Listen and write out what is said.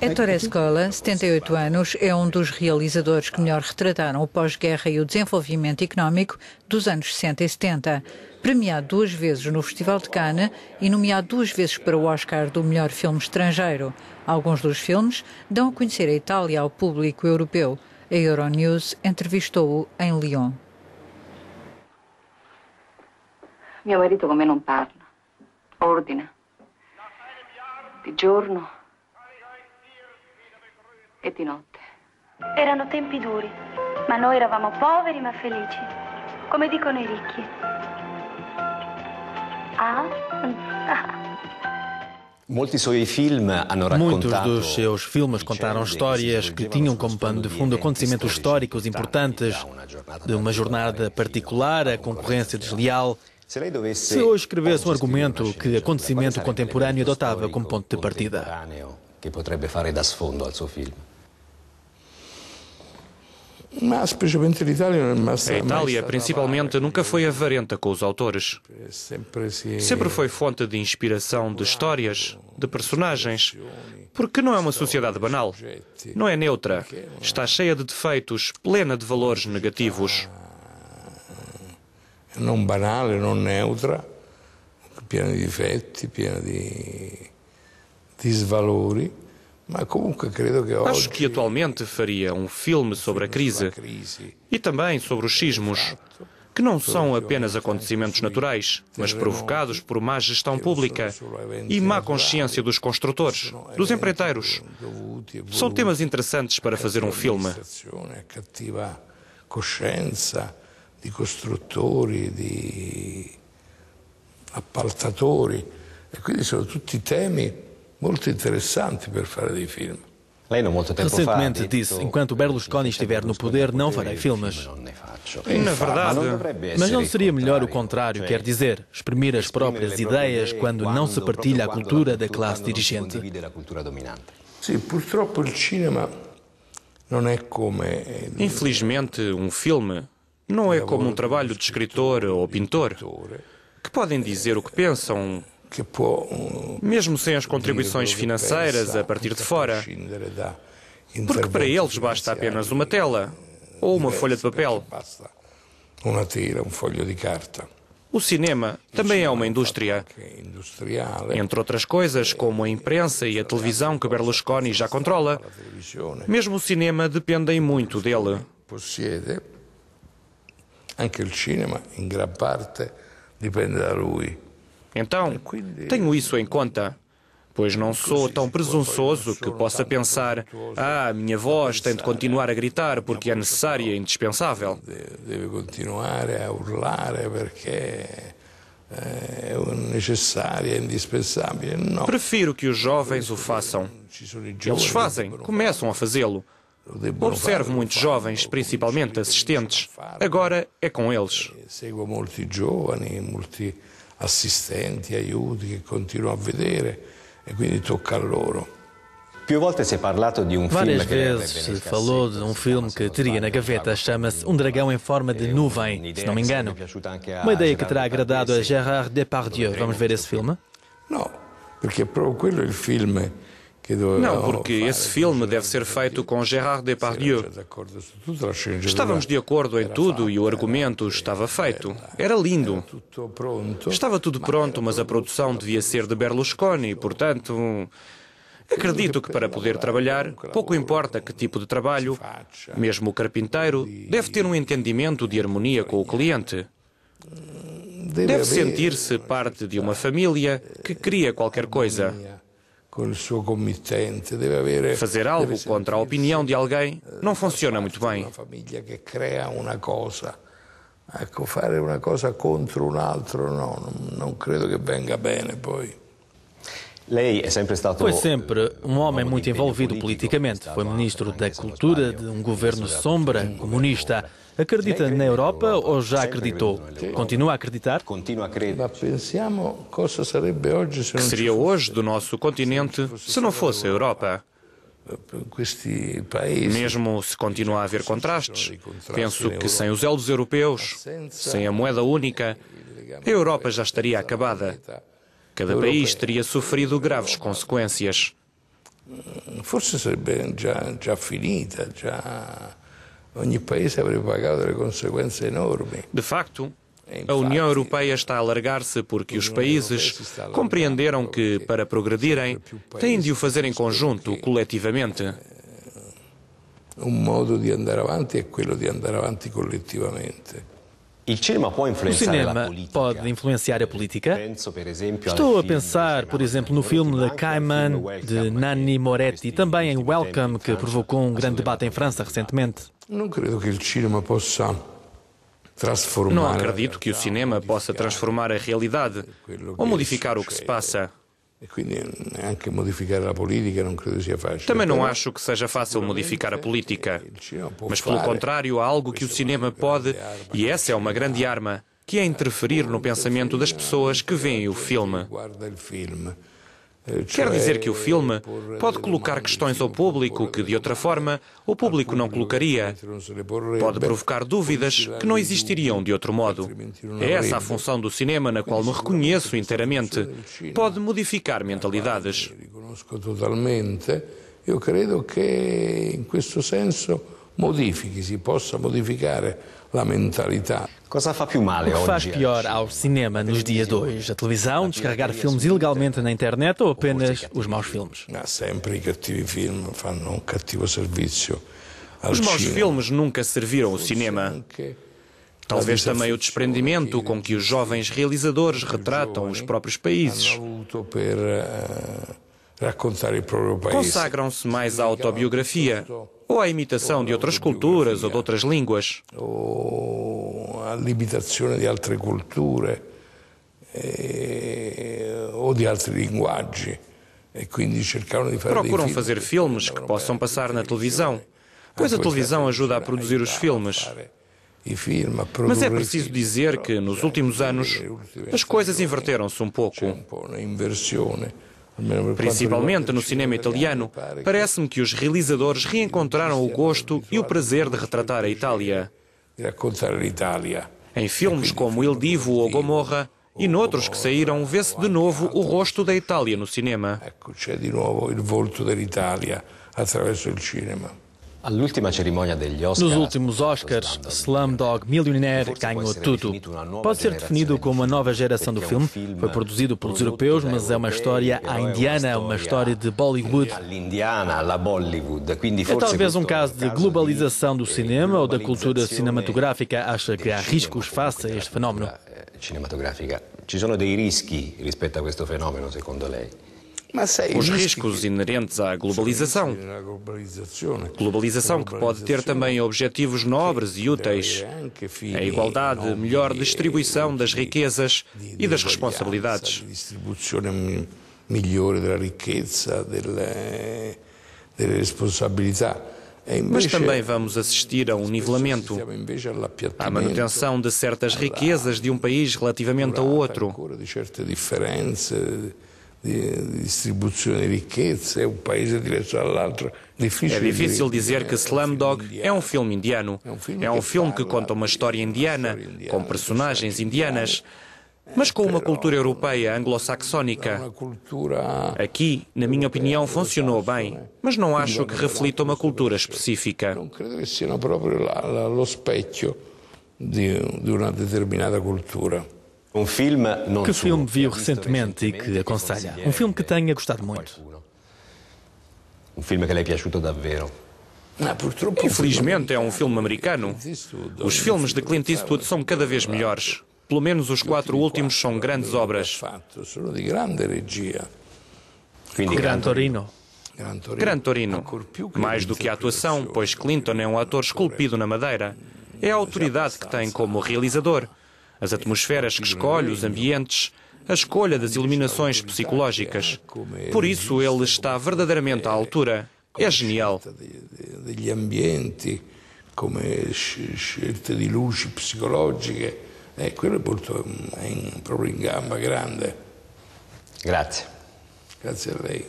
Ettore Scola, 78 anos, é um dos realizadores que melhor retrataram o pós-guerra e o desenvolvimento económico dos anos 60 e 70. Premiado 2 vezes no Festival de Cannes e nomeado 2 vezes para o Oscar do melhor filme estrangeiro. Alguns dos filmes dão a conhecer a Itália ao público europeu. A Euronews entrevistou-o em Lyon. Mio marito con me non parla, ordina, di giorno e di notte. Erano tempi duri, ma noi eravamo poveri ma felici, come dicono i ricchi. Muitos dos seus filmes contaram histórias que tinham como pano de fundo acontecimentos históricos importantes, de uma jornada particular, a concorrência desleal. Se hoje escrevesse um argumento, que acontecimento contemporâneo adotava como ponto de partida? A Itália, principalmente, nunca foi avarenta com os autores. Sempre foi fonte de inspiração de histórias, de personagens, porque não é uma sociedade banal, não é neutra, está cheia de defeitos, plena de valores negativos. Não banal, não neutra, piena di difetti, piena di svalori. Acho que atualmente faria um filme sobre a crise e também sobre os sismos, que não são apenas acontecimentos naturais, mas provocados por má gestão pública e má consciência dos construtores, dos empreiteiros. São temas interessantes para fazer um filme. Di costruttori, di appaltatori, e quindi sono tutti temi molto interessanti per fare dei film. Recentemente disse, enquanto Berlusconi estiver no poder, não farei filmes. Na verdade... Mas não seria melhor o contrário, quer dizer, exprimir as próprias ideias quando não se partilha a cultura da classe dirigente? Sim, purtroppo il cinema non è come... Infelizmente, um filme não é como um trabalho de escritor ou pintor, que podem dizer o que pensam, mesmo sem as contribuições financeiras a partir de fora, porque para eles basta apenas uma tela ou uma folha de papel. O cinema também é uma indústria. Entre outras coisas, como a imprensa e a televisão que Berlusconi já controla, mesmo o cinema dependem muito dele. Anche il cinema, in gran parte, dipende da lui. Então, tenho isso em conta, pois não sou tão presunçoso que possa pensar: a minha voz tem de continuar a gritar porque é necessária e indispensável. Deve continuar a urlar porque é necessária, é indispensável. Não. Prefiro que os jovens o façam. Eles fazem, começam a fazê-lo. Observo muitos jovens, principalmente assistentes. Agora é com eles. Seguo molti giovani, molti assistenti, aiuti che continuo a vedere e quindi tocca a loro. Várias vezes se falou de um filme que teria na gaveta, chama-se Um Dragão em Forma de Nuvem, se não me engano. Uma ideia que terá agradado a Gérard Depardieu. Vamos ver esse filme? Não, porque é proprio quello il film. Não, porque esse filme deve ser feito com Gérard Depardieu. Estávamos de acordo em tudo e o argumento estava feito. Era lindo. Estava tudo pronto, mas a produção devia ser de Berlusconi, portanto... Acredito que para poder trabalhar, pouco importa que tipo de trabalho, mesmo o carpinteiro deve ter um entendimento de harmonia com o cliente. Deve sentir-se parte de uma família que cria qualquer coisa. Fazer algo contra a opinião de alguém não funciona muito bem. Fare una cosa contro un altro non credo che venga bene poi. Foi sempre um homem muito envolvido politicamente. Foi ministro da Cultura de um governo sombra, comunista. Acredita na Europa ou já acreditou? Continua a acreditar? Que seria hoje do nosso continente se não fosse a Europa? Mesmo se continua a haver contrastes, penso que sem os elos europeus, sem a moeda única, a Europa já estaria acabada. Cada país teria sofrido graves consequências. Forse sarebbe già finita, ogni paese avrebbe pagato delle conseguenze enormi. De facto, a União Europeia está a alargar-se porque os países compreenderam que, para progredirem, têm de o fazer em conjunto, coletivamente. Modo di andare avanti è quello di andare avanti collettivamente. O cinema pode influenciar a política? Estou a pensar, por exemplo, no filme de Cayman, de Nanni Moretti, também em Welcome, que provocou um grande debate em França recentemente. Não acredito que o cinema possa transformar a realidade ou modificar o que se passa. Também não acho que seja fácil modificar a política. Mas, pelo contrário, há algo que o cinema pode, e essa é uma grande arma, que é interferir no pensamento das pessoas que veem o filme. Quer dizer que o filme pode colocar questões ao público que, de outra forma, o público não colocaria. Pode provocar dúvidas que não existiriam de outro modo. É essa a função do cinema na qual me reconheço inteiramente. Pode modificar mentalidades. Eu credo que, in questo senso, si possa modificare la mentalità. O que faz pior ao cinema nos dias de hoje? A televisão, descarregar filmes ilegalmente na internet ou apenas os maus filmes? Sempre i cattivi film fanno un cattivo servizio. Os maus filmes nunca serviram o cinema. Talvez também o desprendimento com que os jovens realizadores retratam os próprios países. Consagram-se mais à autobiografia ou à imitação de outras culturas ou de outras línguas. A limitazione di altre culture ou de altri linguaggi. Procuram fazer filmes que possam passar na televisão, pois a televisão ajuda a produzir os filmes. Mas é preciso dizer que, nos últimos anos, as coisas inverteram-se um pouco. Principalmente no cinema italiano, parece-me que os realizadores reencontraram o gosto e o prazer de retratar a Itália. Em filmes como Il Divo ou Gomorra, e noutros que saíram, vê-se de novo o rosto da Itália no cinema. C'è di nuovo il volto dell'Italia attraverso il cinema. Nos últimos Oscars, Slumdog Millionaire ganhou tudo. Pode ser definido como uma nova geração do filme. Foi produzido pelos europeus, mas é uma história à indiana, uma história de Bollywood. É talvez um caso de globalização do cinema ou da cultura cinematográfica. Acha que há riscos face a este fenómeno? Ci sono dei rischi rispetto a questo fenomeno, secondo lei? Os riscos inerentes à globalização. Globalização que pode ter também objetivos nobres e úteis. A igualdade, melhor distribuição das riquezas e das responsabilidades. Migliore della ricchezza, delle responsabilità. Mas também vamos assistir a um nivelamento, à manutenção de certas riquezas de um país relativamente ao outro. É difícil dizer que Slumdog é um filme indiano. É um filme que conta uma história indiana, com personagens indianas, mas com uma cultura europeia anglo-saxónica. Aqui, na minha opinião, funcionou bem, mas não acho que reflita uma cultura específica. Não credo que siano proprio lo specchio di una determinata cultura. Que filme viu recentemente e que aconselha? Um filme que tenha gostado muito. Um filme que lhe é piaciuto davvero. Infelizmente é um filme americano. Os filmes de Clint Eastwood são cada vez melhores. Pelo menos os 4 últimos são grandes obras. Gran Torino. Gran Torino. Mais do que a atuação, pois Clinton é um ator esculpido na madeira. É a autoridade que tem como realizador. As atmosferas que escolhe, os ambientes, a escolha das iluminações psicológicas. Por isso ele está verdadeiramente à altura. É genial. Degli ambienti, come scelte di luci psicologiche. Quello è proprio in gamba grande. Grazie. Grazie a lei.